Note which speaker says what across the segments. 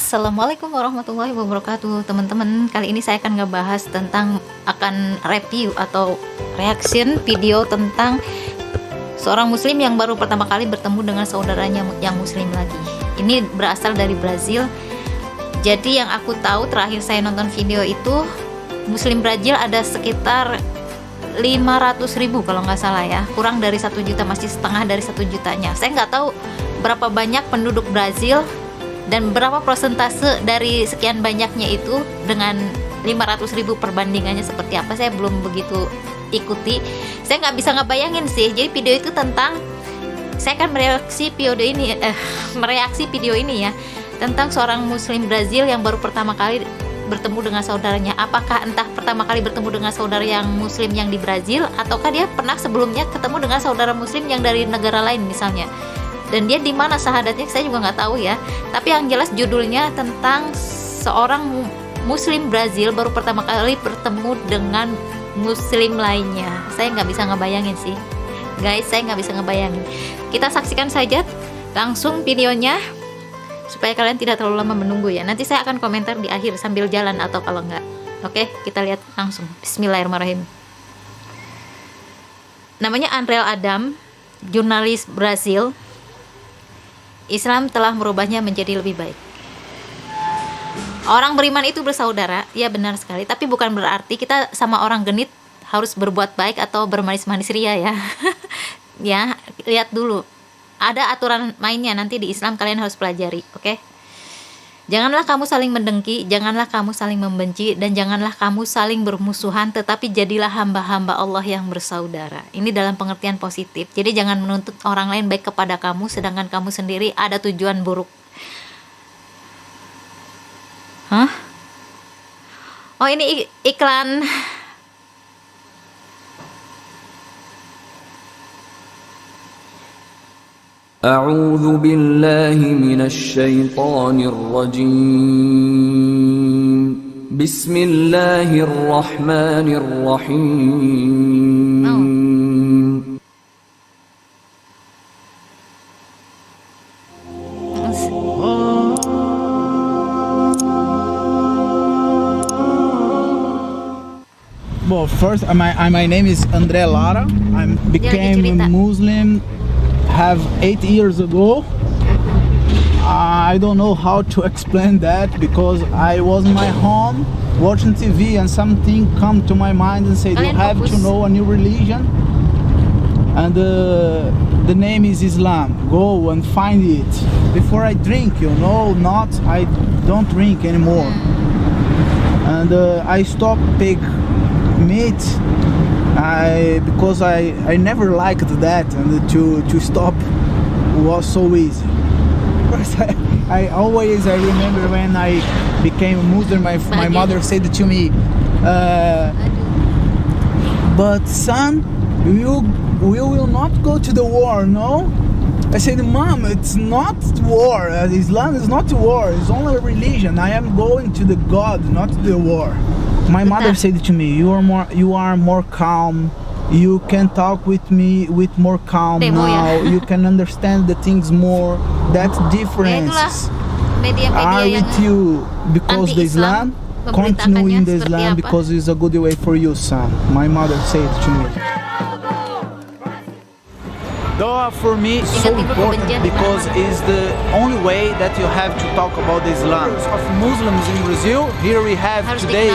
Speaker 1: Assalamualaikum warahmatullahi wabarakatuh, teman-teman. Kali ini saya akan ngebahas tentang review atau reaction video tentang seorang muslim yang baru pertama kali bertemu dengan saudaranya yang muslim lagi. Ini berasal dari Brazil. Jadi yang aku tahu terakhir saya nonton video itu, muslim Brazil ada sekitar 500.000 kalau nggak salah ya, kurang dari 1 juta, masih setengah dari 1 jutanya. Saya nggak tahu berapa banyak penduduk Brazil dan berapa persentase dari sekian banyaknya itu dengan 500.000 perbandingannya seperti apa, saya belum begitu ikuti. Saya nggak bisa ngebayangin sih. Jadi video itu tentang, saya akan mereaksi video ini ya, tentang seorang muslim Brazil yang baru pertama kali bertemu dengan saudaranya. Apakah entah pertama kali bertemu dengan saudara yang muslim yang di Brazil, ataukah dia pernah sebelumnya ketemu dengan saudara muslim yang dari negara lain misalnya, dan dia di mana syahadatnya saya juga nggak tahu ya. Tapi yang jelas judulnya tentang seorang muslim Brazil baru pertama kali bertemu dengan muslim lainnya. Saya nggak bisa ngebayangin sih guys, saya nggak bisa ngebayangin. Kita saksikan saja langsung videonya supaya kalian tidak terlalu lama menunggu ya. Nanti saya akan komentar di akhir sambil jalan atau kalau enggak. Oke, kita lihat langsung. Bismillahirrahmanirrahim. Namanya André Adam, jurnalis Brazil. Islam telah merubahnya menjadi lebih baik. Orang beriman itu bersaudara, ya benar sekali. Tapi bukan berarti kita sama orang genit harus berbuat baik atau bermanis-manis ria ya. Ya, lihat dulu. Ada aturan mainnya nanti di Islam, kalian harus pelajari, oke? Janganlah kamu saling mendengki, janganlah kamu saling membenci, dan janganlah kamu saling bermusuhan, tetapi jadilah hamba-hamba Allah yang bersaudara. Ini dalam pengertian positif. Jadi jangan menuntut orang lain baik kepada kamu, sedangkan kamu sendiri ada tujuan buruk. Hah? Oh, ini iklan.
Speaker 2: أعوذ بالله من الشيطان الرجيم بسم الله الرحمن الرحيم
Speaker 3: Well, first, my name is André Lara. I became a Muslim have 8 years ago. I don't know how to explain that, because I was in my home watching TV and something come to my mind and said you have to know a new religion, and the name is Islam. Go and find it. Before I drink, I don't drink anymore, and I stopped pig meat. Because I never liked that, and to stop was so easy. First, I remember when I became a Muslim, my mother said to me, but son, we will not go to the war, no? I said, Mom, it's not war. Islam is not war. It's only a religion. I am going to the God, not the war. My mother said to me, you are more calm. You can talk with me with more calm now. You can understand the things more. That difference are with you because the Islam, continue in the Islam because it's a good way for you, son. My mother said to me. Dua for me so important because it's the only way that you have to talk about Islam. Of Muslims in Brazil, here we have today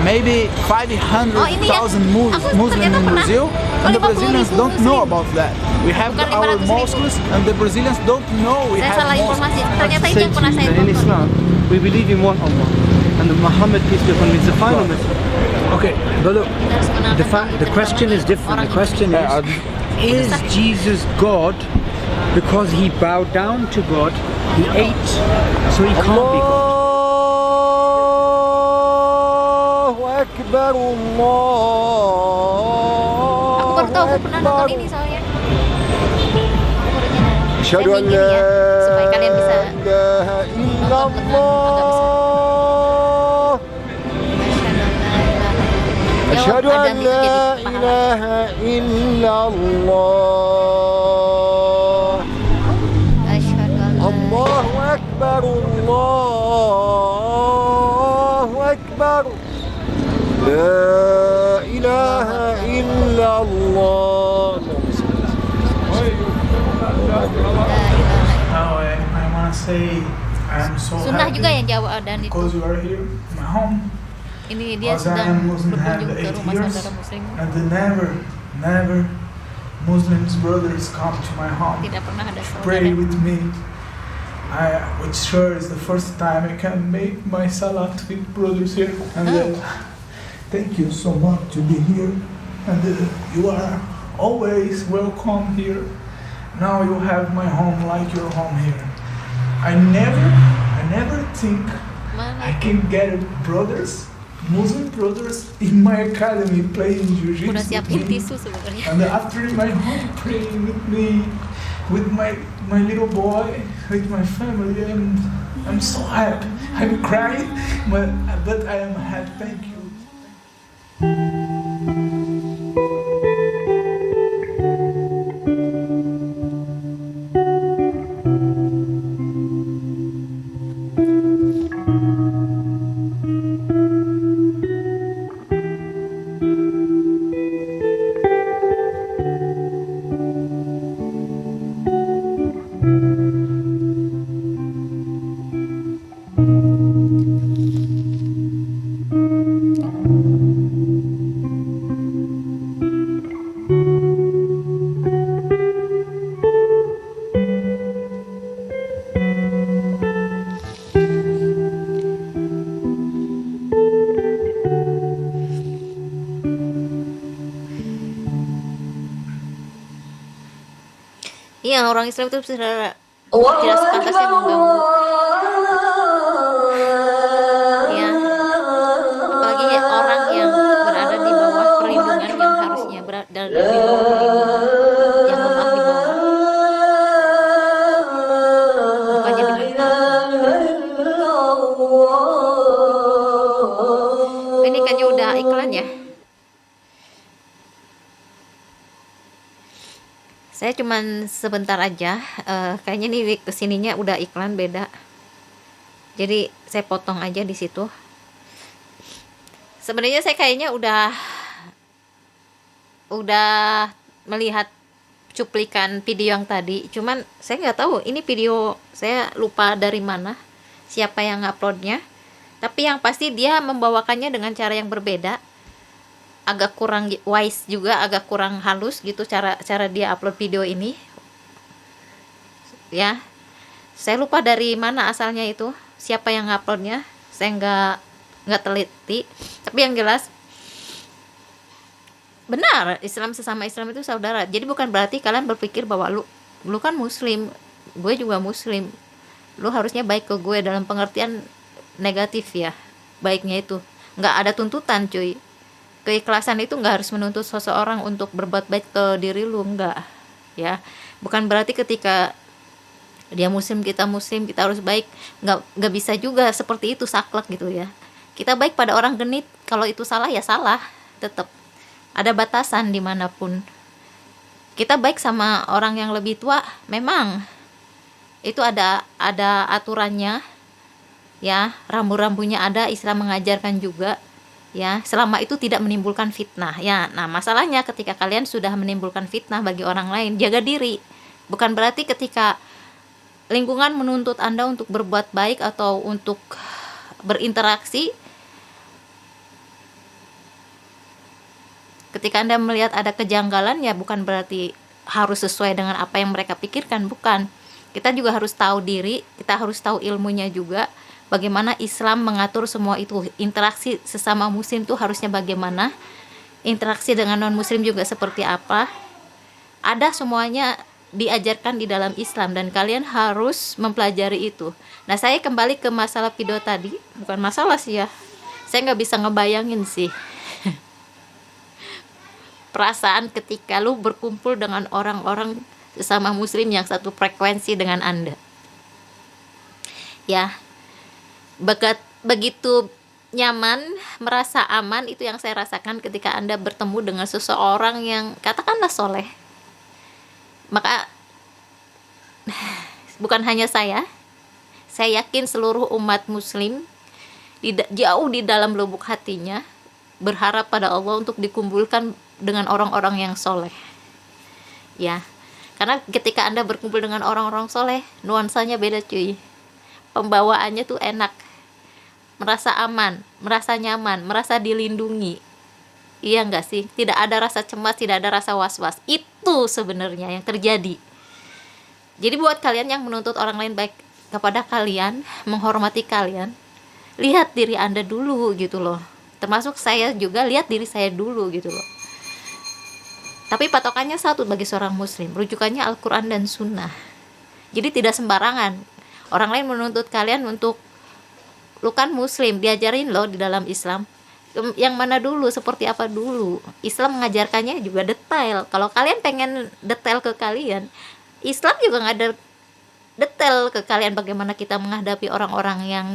Speaker 3: maybe 500,000 Muslims in Brazil, and the Brazilians don't know about that. We have our mosques, and the Brazilians don't know we have mosques.
Speaker 4: In Islam, we believe in one Allah, and Muhammad, peace be upon him, is the final messenger. Okay, but look, the question is different. The question is Jesus God because he bowed down to God, he ate, so he can't be God?
Speaker 1: Aku baru tahu, aku pernah nonton ini soalnya. Asyhadu an la supaya kalian bisa ilaha illallah. Asyhadu an la ilaha illallah. Asyhadu an la
Speaker 5: أكبر الله أكبر لا إله إلا الله.
Speaker 3: Now I want to say I'm so
Speaker 1: Sunnah
Speaker 3: happy
Speaker 1: juga yang Jawa dan itu.
Speaker 3: because you are here in my home.
Speaker 1: Ini dia
Speaker 3: Because I
Speaker 1: sedang
Speaker 3: am Muslim have
Speaker 1: berkunjung ke
Speaker 3: 8
Speaker 1: rumah
Speaker 3: years
Speaker 1: saudara muslim.
Speaker 3: and never Muslims brothers come to my home.
Speaker 1: Tidak pernah ada
Speaker 3: Pray
Speaker 1: saudara.
Speaker 3: with me. Which sure is the first time I can make my salat with brothers here. And thank you so much to be here. And you are always welcome here. Now you have my home like your home here. I never think I
Speaker 1: Mana?
Speaker 3: can get brothers, Muslim brothers in my academy playing jiu-jitsu.
Speaker 1: Udah siapin
Speaker 3: with me.
Speaker 1: tisu sebenarnya.
Speaker 3: And after my home praying with me, with my little boy, with my family, and I'm so happy. I'm crying, but I am happy. Thank you.
Speaker 1: Iya, orang Islam itu tidak sepantasnya mengganggu. Ya, apalagi orang yang berada di bawah perlindungan yang harusnya berada di bawah perlindungan yang lemah di bawah. Bukannya ini kayaknya udah iklan ya. Saya cuman sebentar aja, kayaknya nih kesininya udah iklan beda. Jadi saya potong aja di situ. Sebenarnya saya kayaknya udah melihat cuplikan video yang tadi. Cuman saya nggak tahu ini video, saya lupa dari mana, siapa yang uploadnya. Tapi yang pasti dia membawakannya dengan cara yang berbeda. Agak kurang wise juga, agak kurang halus gitu cara dia upload video ini. Ya, saya lupa dari mana asalnya itu, siapa yang uploadnya, saya nggak teliti. Tapi yang jelas benar, Islam sesama Islam itu saudara. Jadi bukan berarti kalian berpikir bahwa lu kan Muslim, gue juga Muslim, lu harusnya baik ke gue dalam pengertian negatif ya. Baiknya itu nggak ada tuntutan, cuy. Keikhlasan itu nggak harus menuntut seseorang untuk berbuat baik ke diri lu, nggak ya. Bukan berarti ketika dia Muslim kita harus baik, nggak bisa juga seperti itu, saklek gitu ya. Kita baik pada orang genit, kalau itu salah ya salah, tetap ada batasan dimanapun. Kita baik sama orang yang lebih tua, memang itu ada aturannya ya, rambu-rambunya ada, Islam mengajarkan juga ya, selama itu tidak menimbulkan fitnah ya. Nah, masalahnya ketika kalian sudah menimbulkan fitnah bagi orang lain, jaga diri. Bukan berarti ketika lingkungan menuntut Anda untuk berbuat baik atau untuk berinteraksi, ketika Anda melihat ada kejanggalan ya bukan berarti harus sesuai dengan apa yang mereka pikirkan, bukan. Kita juga harus tahu diri, kita harus tahu ilmunya juga. Bagaimana Islam mengatur semua itu, interaksi sesama muslim itu harusnya bagaimana, interaksi dengan non muslim juga seperti apa, ada semuanya diajarkan di dalam Islam dan kalian harus mempelajari itu. Nah, saya kembali ke masalah video tadi, bukan masalah sih ya, saya nggak bisa ngebayangin sih perasaan ketika lu berkumpul dengan orang-orang sesama muslim yang satu frekuensi dengan Anda ya. Begitu nyaman, merasa aman, itu yang saya rasakan ketika Anda bertemu dengan seseorang yang katakanlah soleh. Maka bukan hanya saya Saya yakin seluruh umat muslim jauh di dalam lubuk hatinya berharap pada Allah untuk dikumpulkan dengan orang-orang yang soleh. Ya, karena ketika Anda berkumpul dengan orang-orang soleh, nuansanya beda cuy. Pembawaannya tuh enak, merasa aman, merasa nyaman, merasa dilindungi. Iya enggak sih? Tidak ada rasa cemas, tidak ada rasa was-was. Itu sebenarnya yang terjadi. Jadi buat kalian yang menuntut orang lain baik kepada kalian, menghormati kalian, lihat diri Anda dulu gitu loh. Termasuk saya juga lihat diri saya dulu gitu loh. Tapi patokannya satu bagi seorang muslim, rujukannya Al-Quran dan Sunnah. Jadi tidak sembarangan orang lain menuntut kalian untuk, lu kan muslim, diajarin loh di dalam Islam yang mana dulu, seperti apa dulu. Islam mengajarkannya juga detail. Kalau kalian pengen detail ke kalian, Islam juga nggak ada detail ke kalian bagaimana kita menghadapi orang-orang yang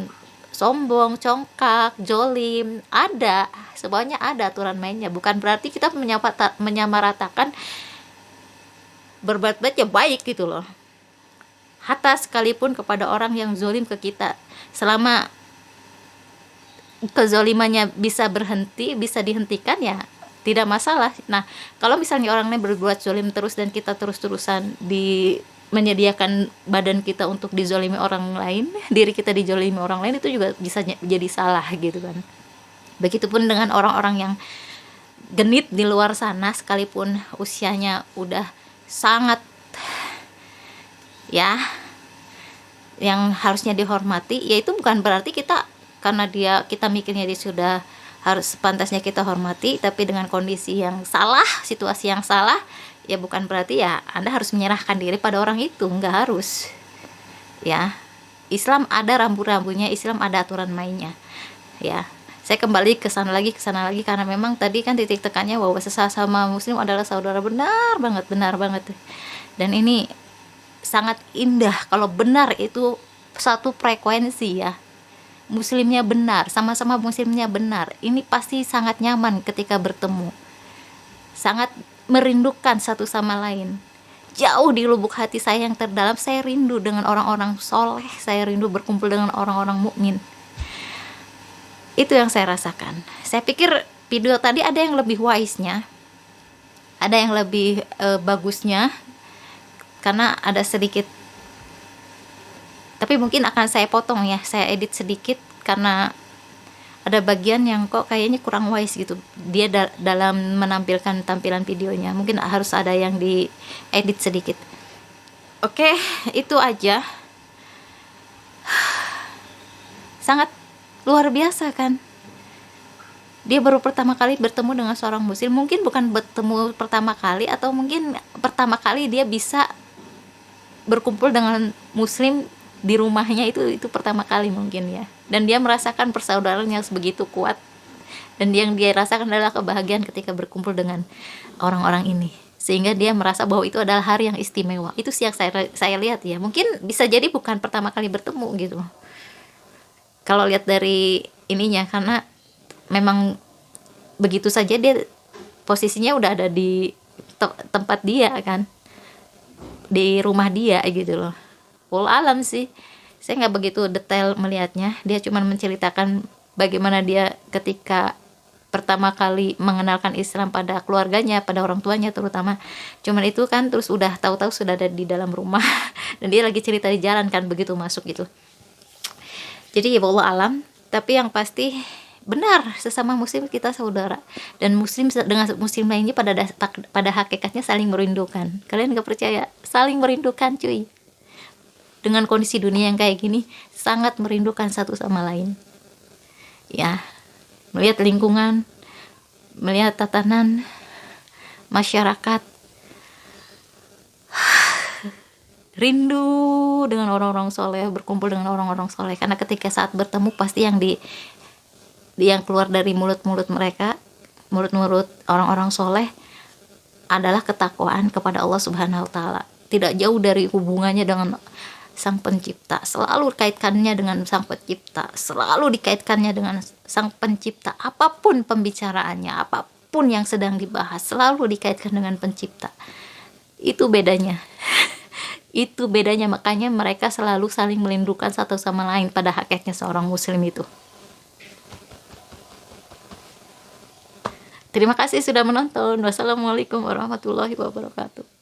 Speaker 1: sombong, congkak, jolim. Ada, semuanya ada aturan mainnya. Bukan berarti kita menyamaratakan berbuat baik ya baik gitu loh. Hatta sekalipun kepada orang yang zolim ke kita, selama kezolimannya bisa berhenti, bisa dihentikan, ya tidak masalah. Nah, kalau misalnya orang lain berbuat zolim terus dan kita terus-terusan menyediakan badan kita untuk dizolimi orang lain, diri kita dizolimi orang lain, itu juga bisa jadi salah gitu kan. Begitupun dengan orang-orang yang genit di luar sana, sekalipun usianya udah sangat ya yang harusnya dihormati, ya itu bukan berarti karena kita mikirnya dia sudah harus sepantasnya kita hormati, tapi dengan kondisi yang salah, situasi yang salah, ya bukan berarti ya Anda harus menyerahkan diri pada orang itu, nggak harus. Ya, Islam ada rambu-rambunya, Islam ada aturan mainnya. Ya, saya kembali ke sana lagi karena memang tadi kan titik tekannya bahwa sesama muslim adalah saudara, benar banget. Dan ini sangat indah kalau benar itu satu frekuensi ya. Muslimnya benar, sama-sama muslimnya benar, ini pasti sangat nyaman ketika bertemu, sangat merindukan satu sama lain. Jauh di lubuk hati saya yang terdalam, saya rindu dengan orang-orang soleh, saya rindu berkumpul dengan orang-orang mukmin. Itu yang saya rasakan. Saya pikir video tadi ada yang lebih wise-nya, ada yang lebih bagusnya, karena ada sedikit, tapi mungkin akan saya potong ya, saya edit sedikit karena ada bagian yang kok kayaknya kurang wise gitu dia dalam menampilkan tampilan videonya. Mungkin harus ada yang diedit sedikit. Oke, itu aja. Sangat luar biasa kan, dia baru pertama kali bertemu dengan seorang muslim. Mungkin bukan bertemu pertama kali, atau mungkin pertama kali dia bisa berkumpul dengan muslim di rumahnya, itu pertama kali mungkin ya. Dan dia merasakan persaudaraan yang sebegitu kuat, dan yang dia rasakan adalah kebahagiaan ketika berkumpul dengan orang-orang ini, sehingga dia merasa bahwa itu adalah hari yang istimewa. Itu sih yang saya lihat ya. Mungkin bisa jadi bukan pertama kali bertemu gitu kalau lihat dari ininya, karena memang begitu saja dia posisinya udah ada di tempat dia kan, di rumah dia gitu loh. Wallahu alam sih, saya nggak begitu detail melihatnya. Dia cuma menceritakan bagaimana dia ketika pertama kali mengenalkan Islam pada keluarganya, pada orang tuanya terutama. Cuman itu kan, terus udah tahu-tahu sudah ada di dalam rumah dan dia lagi cerita di jalan kan begitu masuk gitu. Jadi ya wallahu alam, tapi yang pasti benar, sesama muslim kita saudara, dan muslim dengan muslim lainnya pada hakikatnya saling merindukan. Kalian nggak percaya? Saling merindukan cuy. Dengan kondisi dunia yang kayak gini, sangat merindukan satu sama lain. Ya, melihat lingkungan, melihat tatanan masyarakat, rindu dengan orang-orang soleh, berkumpul dengan orang-orang soleh. Karena ketika saat bertemu pasti yang keluar dari mulut-mulut mereka, mulut-mulut orang-orang soleh adalah ketakwaan kepada Allah Subhanahu wa Ta'ala. Tidak jauh dari hubungannya dengan Sang Pencipta, selalu dikaitkannya dengan Sang Pencipta, selalu dikaitkannya dengan Sang Pencipta. Apapun pembicaraannya, apapun yang sedang dibahas, selalu dikaitkan dengan Pencipta. Itu bedanya. Itu bedanya, makanya mereka selalu saling melindungi satu sama lain pada hakikatnya seorang muslim itu. Terima kasih sudah menonton. Wassalamualaikum warahmatullahi wabarakatuh.